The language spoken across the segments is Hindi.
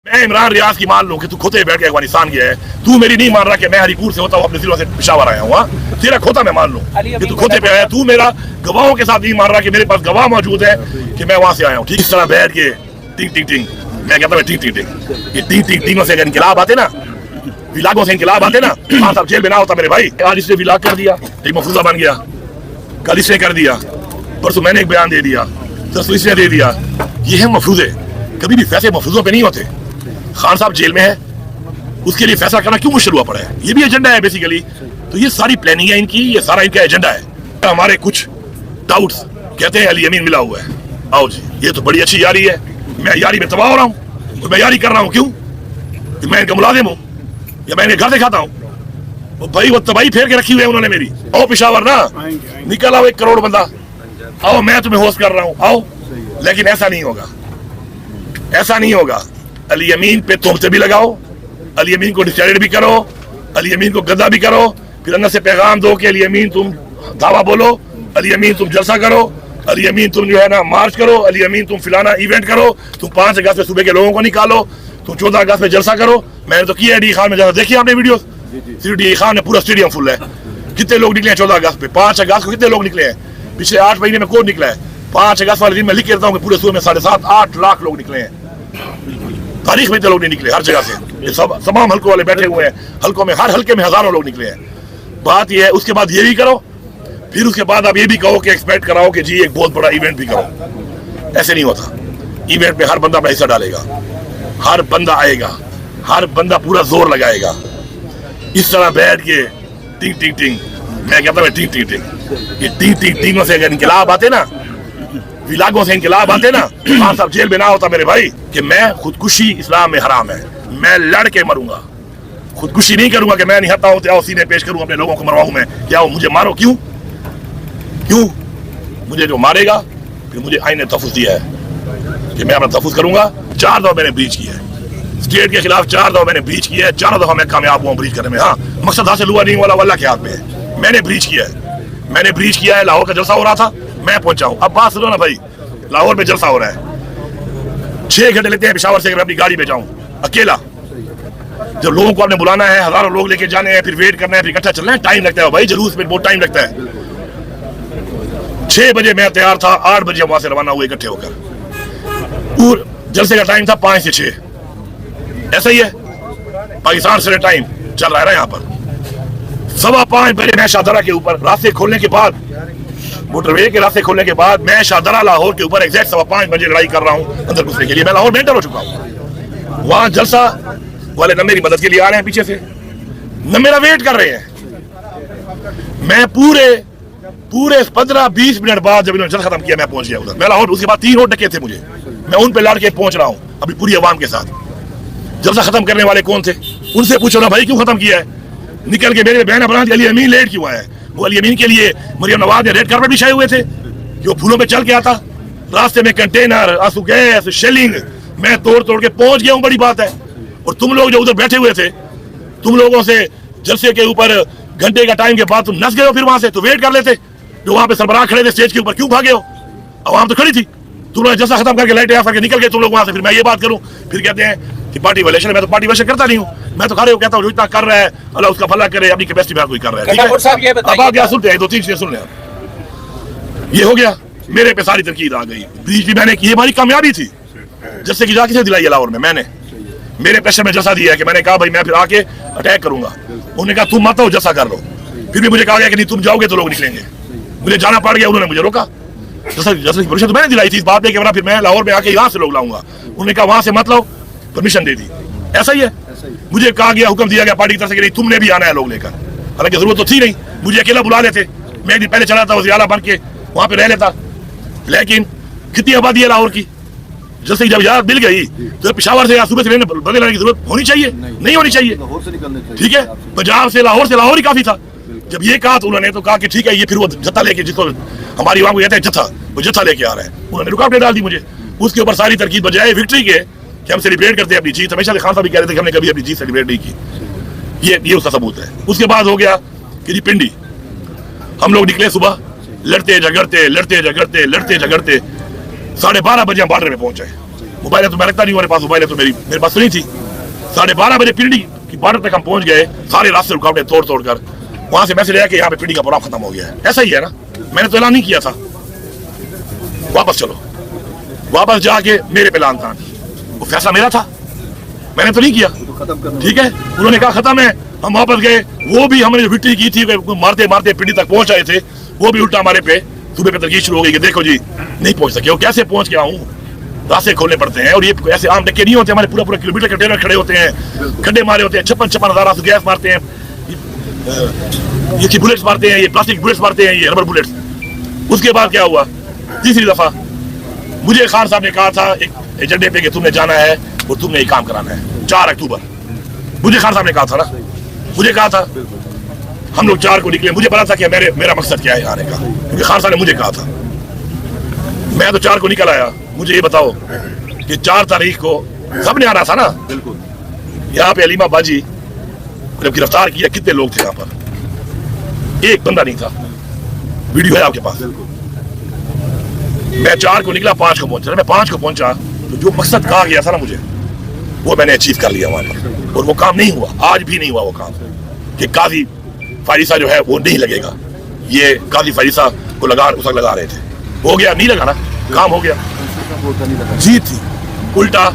मैं इमरान रियाज की मान लूं कि तू खोते बैठ के अफगानिस्तान गया है, तू मेरी नहीं मान रहा कि मैं हरीपुर से होता हूँ अपने जिलों से पेशावर आया हूँ। तेरा खोता मैं मान लूं कि तू खोते पे आया, तू मेरा गवाहों के साथ नहीं मान रहा कि मेरे पास गवाह मौजूद है कि मैं वहां से आया हूँ। ठीक इस तरह बैठ के टिंग टिंग टिंग, मैं कहता हूँ टिंग टिंग टिंग, ये टिंग टिंग टिंगों से अगर इनकलाब आते ना, विलागों से इनकलाब आते ना, खान साहब जेल में ना होता मेरे भाई। आज इसने विलाग कर दिया, एक मफरूजा बन गया, कल इसने कर दिया, परसों मैंने एक बयान दे दिया, परसों इसने दे दिया। ये है मफरूजे, कभी भी फैसले मफरूजों पे नहीं होते। खान साहब जेल में है, उसके लिए फैसला करना क्यों मुश्किल हुआ पड़ा है? ये भी एजेंडा है बेसिकली। तो ये सारी प्लानिंग है इनकी, ये सारा इनका एजेंडा है। हमारे कुछ डाउट्स कहते हैं अली अमीन मिला हुआ है। आओ जी, ये तो बड़ी अच्छी यारी है, मैं यारी में तबाह हो रहा हूँ, तो मैं यारी कर रहा हूँ क्यों? कि मैं इनका मुलाजिम हूँ या मैं इन्हें घर दिखाता हूँ? भाई वो तबाही फेर के रखी हुई है उन्होंने मेरी। आओ पेशावर ना, निकल आओ 1 करोड़ बंदा, आओ मैं तुम्हें होस्ट कर रहा हूँ, आओ। लेकिन ऐसा नहीं होगा, ऐसा नहीं होगा। अली अमीन पे तोहमतें भी लगाओ, अली अमीन को डिस्क्रेडिट भी करो, अली अमीन को गद्दा भी करो, फिर अंदर से पैगाम दो कि अली अमीन तुम दावा बोलो, अली अमीन तुम जलसा करो, अली अमीन तुम जो है ना मार्च करो, अली अमीन तुम फिलाना इवेंट करो, तुम 5 अगस्त में सुबह के लोगों को निकालो, तुम 14 अगस्त में जलसा करो। मैंने तो किया है डी खान में, जरा देखिए आपने वीडियो, सिर्फ डी खान में पूरा स्टेडियम फुल है। कितने लोग निकले हैं 14 अगस्त पे? 5 अगस्त को कितने लोग निकले हैं? पिछले 8 महीने में कौन निकला है? 5 अगस्त वाले दिन मैं लिख के देता हूँ कि पूरे सूबे में 7.5-8 लाख लोग निकले हैं। तारीख में इतने लोग नहीं निकले, हर जगह से। ये सब तमाम हल्कों वाले बैठे हुए हैं, हल्कों में हर हल्के में हजारों लोग निकले हैं। बात ये है, उसके बाद ये भी करो, फिर उसके बाद आप ये भी कहो कि एक्सपेक्ट कराओ कि जी एक बहुत बड़ा इवेंट भी करो। ऐसे नहीं होता। इवेंट में हर बंदा अपना हिस्सा डालेगा, हर बंदा आएगा, हर बंदा पूरा जोर लगाएगा। इस तरह बैठ के टिंग टिंग टिंग, मैं कहता हूँ टिंग टिंग टिंग, ये टिंग टिंग टिंगों से अगर इनकलाब आते ना, विलागों से इनकलाब आते ना, खान साहब जेल में ना होता मेरे भाई। कि मैं खुदकुशी इस्लाम में हराम है, मैं लड़ के मरूंगा, खुदकुशी नहीं करूंगा कि मैं निहत्ता हूं, आओ सीने पेश करूं, अपने लोगों को मरवाऊं मैं। क्या हो, मुझे मारो, क्यों क्यों? मुझे जो मारेगा फिर मुझे आईने तहफ़्फ़ुज़ दिया है कि मैं अपना तहफ़्फ़ुज़ करूंगा। 4 दफा मैंने ब्रीच किया है स्टेट के खिलाफ, 4 दफा मैंने ब्रीच किया है, 4 दफा मैं कामयाब हुआ ब्रीच करने में। हाँ, मकसद हासिल हुआ नहीं, वाला अल्लाह के हाथ में है। मैंने ब्रीच किया है, मैंने ब्रीच किया है। लाहौर का जलसा हो रहा था, मैं पहुंचा हूं। अब बात सुनो ना भाई, लाहौर में जलसा हो रहा है, 6 घंटे लेते हैं पेशावर से अगर मैं अपनी गाड़ी में जाऊं अकेला। जब लोगों को आपने बुलाना है, हजारों लोग लेके जाने हैं, फिर वेट करना है, फिर इकट्ठा चलना है, टाइम लगता है भाई। जुलूस में बहुत टाइम लगता है। 6 बजे मैं तैयार था, 8 बजे वहां से रवाना हुए इकट्ठे होकर। जलसे का टाइम था 5 से 6, ऐसा ही है पाकिस्तान से टाइम चल रहा है ना यहाँ पर। 5:15 बजे मैं शाहदरा के ऊपर, रास्ते खोलने के बाद, मोटरवे के रास्ते खोलने के बाद मैं शाहदरा लाहौर के ऊपर एग्जैक्ट 5:15 बजे लड़ाई कर रहा हूँ अंदर घुसने के लिए। मैं लाहौर में एंटर हो चुका हूँ। वहां जलसा वाले न मेरी मदद के लिए आ रहे हैं पीछे से, न मेरा वेट कर रहे हैं। मैं पूरे 15-20 मिनट बाद जब इन्होंने जलसा खत्म किया, मैं पहुंच गया उधर। मैं लाहौर, उसके बाद 3 और डके थे मुझे, मैं उन पे लड़ के पहुंच रहा हूँ अभी पूरी आवाम के साथ। जलसा खत्म करने वाले कौन थे? उनसे पूछो ना भाई, क्यों खत्म किया है? निकल के मेरे बहन बना अली अमीन लेट क्यों आया है? वो अली अमीन के लिए मरियम नवाज ने रेड कार्पेट बिछाए हुए थे कि वो फूलों पे चल के आता। रास्ते में कंटेनर, आंसू गैस, शेलिंग, मैं तोड़ तोड़ के पहुंच गया हूँ, बड़ी बात है। और तुम लोग जो उधर बैठे हुए थे, तुम लोगों से जलसे के ऊपर घंटे का टाइम के बाद तुम नस गए हो, फिर वहां से तो वेट कर लेते। जो वहां पे सरबराह खड़े थे स्टेज के ऊपर, क्यों भागे हो? आवाम तो खड़ी थी, तुम लोग जलसा खत्म करके लाइटें ऑफ करके निकल गए तुम लोग वहां से। फिर मैं ये बात करूं, फिर कहते हैं कि पार्टी वायलेशन। मैं तो पार्टी वायलेशन करता नहीं हूं, मैं तो खड़े हो कहता हूं जो इतना कर रहा है अल्लाह उसका भला करे, अपनी कैपेसिटी में कोई कर रहा है। अब आप क्या सुनते हैं? 2-3 चीजें सुन लें। ये हो गया, मेरे पे सारी तरकीब आ गई। ब्रीच भी मैंने की, हमारी कामयाबी थी। जैसे कि जाके से दिलाई लाहौर में, मैंने मेरे प्रेशर में जलसा दिया है कि मैंने कहा भाई मैं फिर आके अटैक करूंगा। उन्होंने कहा तुम मत हो, जलसा कर लो। फिर भी मुझे कहा गया कि नहीं तुम जाओगे तो लोग निकलेंगे, मुझे जाना पड़ गया। उन्होंने मुझे रोका। जैसा की परमिशन तो मैंने दिलाई थी इस बात पे कि फिर मैं लाहौर में आके यहाँ से लोग लाऊंगा। उन्होंने कहा वहां से मत लो, परमिशन दे दी। ऐसा ही है, मुझे कहा गया, हुक्म दिया गया पार्टी की तरफ से कि नहीं तुमने भी आना है लोग लेकर। हालांकि जरूरत तो थी नहीं, मुझे अकेला बुला लेते, मैं एक दिन पहले चला था वज़ीर आला बन के वहां पे रह लेता। लेकिन कितनी आबादी है लाहौर की, जैसे जब याद मिल गई तो पेशावर से या सूबे से बदले लाने की जरूरत होनी चाहिए? नहीं होनी चाहिए, ठीक है। पंजाब से लाहौर ही काफी था। जब ये कहा तो उन्होंने तो कहा कि ठीक है, ये फिर वो जत्था लेके, जिसको हमारी आवाम को कहते हैं जत्था, वो जत्था लेके आ रहा है। उन्होंने रुकावटें डाल दी मुझे। उसके ऊपर सारी तरकीब बजाय विक्ट्री के कि हम सेलिब्रेट करते हैं अपनी जीत। हमेशा खान साहब भी कह रहे थे कि हमने कभी अपनी जीत सेलिब्रेट नहीं की। ये उसका सबूत है। उसके बाद हो गया कि जी पिंडी, हम लोग निकले सुबह, लड़ते झगड़ते 12:30 बजे हम बॉर्डर में पहुंचे। मोबाइल तो मैं रखता नहीं, मेरे पास मोबाइल है तो मेरे पास तो नहीं थी। 12:30 बजे पिंडी की बॉर्डर तक हम पहुंच गए, सारे रास्ते रुकावटें तोड़ कर। वहां से मैसेज आया कि यहाँ पे पिंडी का प्रोग्राम खत्म हो गया है। ऐसा ही है ना, मैंने तो ऐलान नहीं किया था। वापस चलो, वापस जाके मेरे पे लान तान, वो फैसला मेरा था, मैंने तो नहीं किया। ठीक है, उन्होंने कहा खत्म है, हम वापस गए। वो भी हमने जो विक्ट्री की थी, मारते मारते पिंडी तक पहुंच आए थे, वो भी उल्टा हमारे पे सुबह पे तरकीब शुरू हो गई कि देखो जी नहीं पहुंच सके। वो कैसे पहुंच गया हूँ, रास्ते खोलने पड़ते हैं। और ये ऐसे आम डक्के नहीं होते, हमारे पूरा किलोमीटर के टेलर खड़े होते हैं, खड्डे मारे होते हैं, 56,000 गैस मारते हैं, ये बुलेट्स मारते हैं, ये प्लास्टिक बुलेट्स मारते हैं, ये रबर बुलेट्स। उसके बाद क्या हुआ, तीसरी दफा मुझे खान साहब ने कहा था एक एजेंडे पे कि तुमने जाना है और तुमने ये काम कराना है 4 अक्टूबर। मुझे खान साहब ने कहा था ना, मुझे कहा था। हम लोग 4 को निकले, मुझे पता था कि मेरा मकसद क्या है आने का, क्योंकि खान साहब ने मुझे कहा था। मैं तो 4 को निकल आया। मुझे ये बताओ कि 4 तारीख को सबने आना था ना। बिल्कुल। यहाँ पे अलीमा बाजी जब गिरफ्तार किया, कितने लोग थे यहाँ पर? एक बंदा नहीं था। वीडियो है आपके पास। मैं 4 को निकला, 5 को पहुंचा। मैं 5 को पहुंचा तो जो मकसद कहा गया था ना मुझे, वो मैंने अचीव कर लिया वहां पर। और वो काम नहीं हुआ, आज भी नहीं हुआ वो काम कि काजी फारिसा जो है वो नहीं लगेगा। ये काजी फारिसा को उस वक्त लगा रहे थे, हो गया, नहीं लगा ना, काम हो गया, जीत थी। उल्टा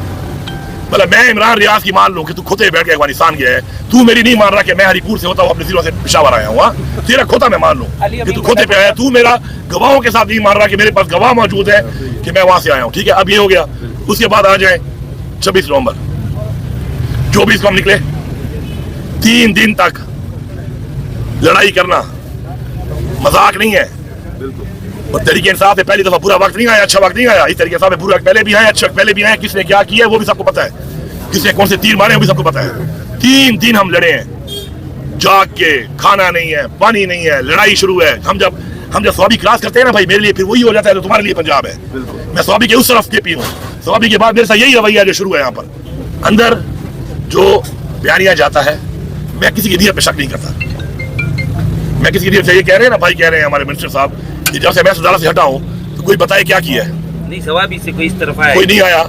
मतलब मैं इमरान रियाज की मान लूं कि तू खोते बैठ के अफगानिस्तान गया है, तू मेरी नहीं मान रहा कि मैं हरीपुर से होता हूँ अपने जिलों से पेशावर आया हूँ। तेरा खोता मैं मान लूं कि तू खोते पे आया, तू मेरा गवाहों के साथ नहीं मान रहा कि मेरे पास गवाह मौजूद है कि मैं वहां से आया हूँ। ठीक है, अब ये हो गया। उसके बाद आ जाए 26 नवंबर, 24 को हम निकले। 3 दिन तक लड़ाई करना मजाक नहीं है। और तरीके इंसाफ है, पहली दफा पूरा वक्त नहीं आया, अच्छा वक्त नहीं आया। इस तरीके से पूरा पहले भी आया, अच्छा पहले भी आया। किसने क्या किया है वो भी सबको पता है, किसने कौन से तीर मारे वो भी सबको पता है। 3 दिन हम लड़े हैं जाग के, खाना नहीं है, पानी नहीं है, लड़ाई शुरू है। हम जब स्वाबी क्रॉस करते हैं ना भाई, मेरे लिए फिर वही हो जाता है तो तुम्हारे लिए पंजाब है। मैं स्वाबी के उस तरफ के पी हूँ। स्वाबी के बाद मेरे साथ यही रवैया जो शुरू है यहाँ पर। अंदर जो बयानिया जाता है, मैं किसी की नीयत पे शक नहीं करता। मैं किसी की नीयत से ये कह रहे हैं ना भाई, कह रहे हैं हमारे मिनिस्टर साहब कि जब से मैं अदालत से हटा हूँ तो कोई बताए क्या किया है। नहीं, सवाबी से कोई इस तरफ आया, कोई नहीं आया।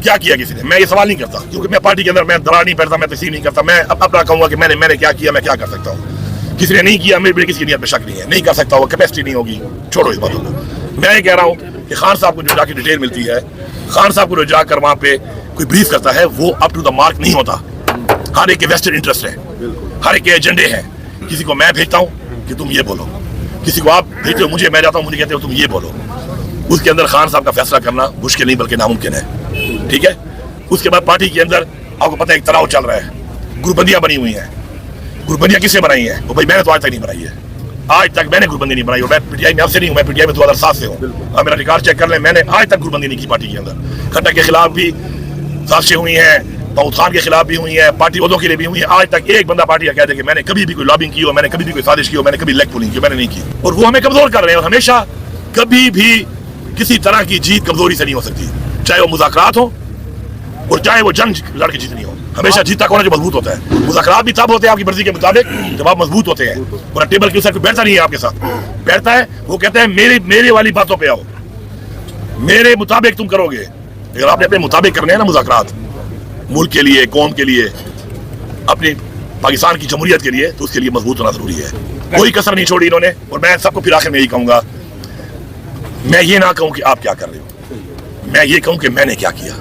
क्या किया किसी ने? मैं ये सवाल नहीं करता, क्योंकि मैं पार्टी के अंदर मैं दरार नहीं पड़ता, मैं तस्लीम नहीं करता। मैं अपना कहूंगा कि मैंने क्या किया, मैं क्या कर सकता हूँ। किसी ने नहीं किया, मेरे किसी की नीयत पे शक नहीं है, नहीं कर सकता, वो कैपेसिटी नहीं होगी, छोड़ो इस बातों को। मैं ये कह रहा हूँ कि खान साहब को जो जाके डिटेल मिलती है, खान साहब को जो जाकर वहाँ पे कोई ब्रीफ करता है, वो अप टू द मार्क नहीं होता। हर एक के वेस्टेड इंटरेस्ट है, हर एक के एजेंडे हैं। किसी को मैं भेजता हूँ कि तुम ये बोलो, किसी को आप भेजते हो मुझे, मैं जाता हूँ मुझे कहते हो तुम ये बोलो। उसके अंदर खान साहब का फैसला करना मुश्किल नहीं बल्कि नामुमकिन है। ठीक है, उसके बाद पार्टी के अंदर आपको पता है एक तनाव चल रहा है, ग्रुपबंदियां बनी हुई हैं। ग्रुपबंदियां किसने बनाई है? वो भाई मैंने तो आज तक नहीं बनाई है, आज तक मैंने ग्रुपबंदी नहीं बनाई। मैं पीटीआई में आपसे नहीं हूँ, मैं पीटीआई में 2007 से हूँ। आप मेरा रिकॉर्ड चेक कर लें, मैंने आज तक ग्रुपबंदी नहीं की पार्टी के अंदर। खट्टर के खिलाफ भी साजिशें हुई हैं, दाऊद खान के खिलाफ भी हुई है, पार्टी उहदों के लिए भी हुई है। आज तक एक बंदा पार्टी का कह दे कि मैंने कभी भी कोई लॉबिंग की हो, मैंने कभी भी कोई साजिश की हो, मैंने कभी लेग पुलिंग की, मैंने नहीं की। और वो हमें कमजोर कर रहे हैं। और हमेशा कभी भी किसी तरह की जीत कमजोरी से नहीं हो सकती, चाहे वो मुज़ाकरात हो और चाहे वो जंग लड़के जीतनी हो। हमेशा जीता कौन है? जो मजबूत होता है। मुज़ाकरात भी तब होते हैं आपकी मर्जी के मुताबिक जब आप मजबूत होते हैं। पूरा टेबल के साथ बैठता नहीं है आपके साथ, बैठता है वो कहता है मेरे वाली बातों पे आओ, मेरे मुताबिक तुम करोगे। अगर आपने अपने मुताबिक करने हैं ना मुज़ाकरात, मुल्क के लिए, कौम के लिए, अपनी पाकिस्तान की जमहूरियत के लिए, तो उसके लिए मजबूत होना जरूरी है। कोई कसर नहीं छोड़ी इन्होंने। और मैं सबको फिर आखिर में यही कहूंगा, मैं ये ना कहूं कि आप क्या कर रहे हो, मैं ये कहूं कि मैंने क्या किया।